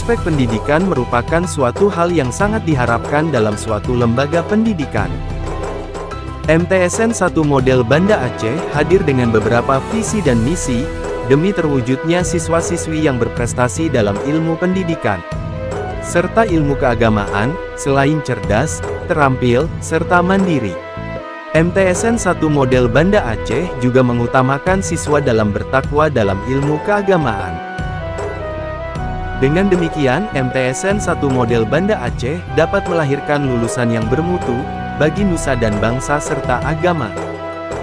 Aspek pendidikan merupakan suatu hal yang sangat diharapkan dalam suatu lembaga pendidikan. MTSN 1 Model Banda Aceh hadir dengan beberapa visi dan misi, demi terwujudnya siswa-siswi yang berprestasi dalam ilmu pendidikan, serta ilmu keagamaan, selain cerdas, terampil, serta mandiri. MTSN 1 Model Banda Aceh juga mengutamakan siswa dalam bertakwa dalam ilmu keagamaan. Dengan demikian, MTSN 1 Model Banda Aceh dapat melahirkan lulusan yang bermutu, bagi nusa dan bangsa serta agama.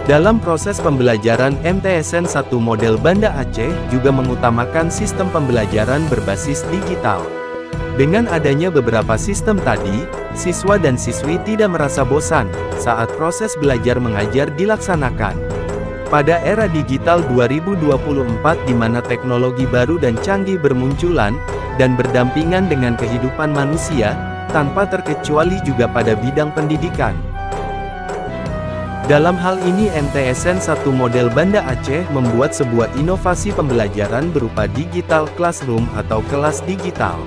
Dalam proses pembelajaran, MTSN 1 Model Banda Aceh juga mengutamakan sistem pembelajaran berbasis digital. Dengan adanya beberapa sistem tadi, siswa dan siswi tidak merasa bosan saat proses belajar mengajar dilaksanakan. Pada era digital 2024 di mana teknologi baru dan canggih bermunculan, dan berdampingan dengan kehidupan manusia, tanpa terkecuali juga pada bidang pendidikan. Dalam hal ini MTSN 1 Model Banda Aceh membuat sebuah inovasi pembelajaran berupa digital classroom atau kelas digital.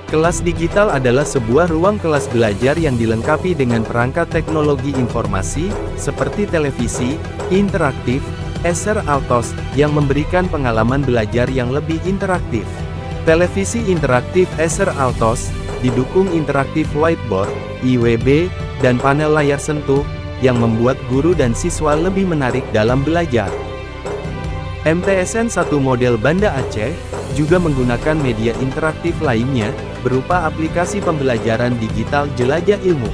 Kelas digital adalah sebuah ruang kelas belajar yang dilengkapi dengan perangkat teknologi informasi, seperti televisi, interaktif, Acer Altos, yang memberikan pengalaman belajar yang lebih interaktif. Televisi interaktif Acer Altos, didukung interaktif whiteboard, IWB, dan panel layar sentuh, yang membuat guru dan siswa lebih menarik dalam belajar. MTSN 1 Model Banda Aceh juga menggunakan media interaktif lainnya, berupa aplikasi pembelajaran digital Jelajah Ilmu.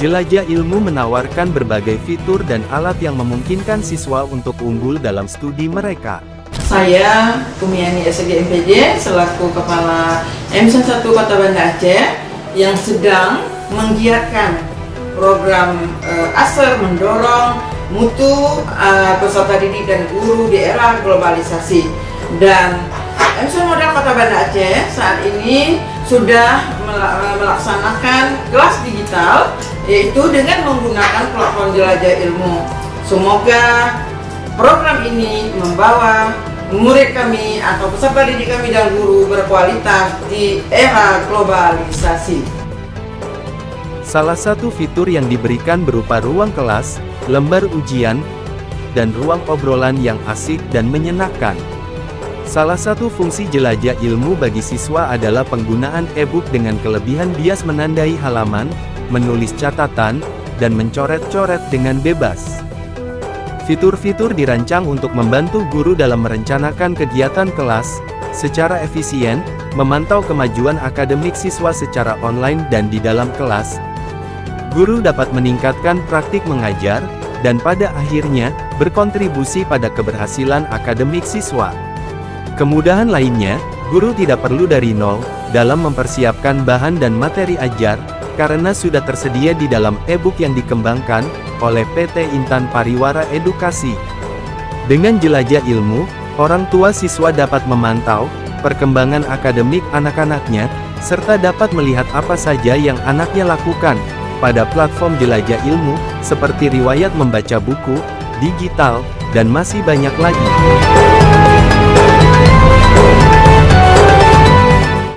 Jelajah Ilmu menawarkan berbagai fitur dan alat yang memungkinkan siswa untuk unggul dalam studi mereka. Saya Kumiani SGMPJ selaku Kepala MTSN 1 Kota Banda Aceh yang sedang menggiatkan program ASER mendorong mutu peserta didik dan guru di era globalisasi. Dan MTSN Model Kota Banda Aceh saat ini sudah melaksanakan kelas digital, yaitu dengan menggunakan platform Jelajah Ilmu. Semoga program ini membawa murid kami atau peserta didik kami dan guru berkualitas di era globalisasi. Salah satu fitur yang diberikan berupa ruang kelas, lembar ujian, dan ruang obrolan yang asik dan menyenangkan. Salah satu fungsi Jelajah Ilmu bagi siswa adalah penggunaan e-book dengan kelebihan bias menandai halaman, menulis catatan, dan mencoret-coret dengan bebas. Fitur-fitur dirancang untuk membantu guru dalam merencanakan kegiatan kelas secara efisien, memantau kemajuan akademik siswa secara online dan di dalam kelas. Guru dapat meningkatkan praktik mengajar, dan pada akhirnya, berkontribusi pada keberhasilan akademik siswa. Kemudahan lainnya, guru tidak perlu dari nol dalam mempersiapkan bahan dan materi ajar, karena sudah tersedia di dalam e-book yang dikembangkan oleh PT Intan Pariwara Edukasi. Dengan Jelajah Ilmu, orang tua siswa dapat memantau perkembangan akademik anak-anaknya, serta dapat melihat apa saja yang anaknya lakukan pada platform Jelajah Ilmu, seperti riwayat membaca buku, digital, dan masih banyak lagi.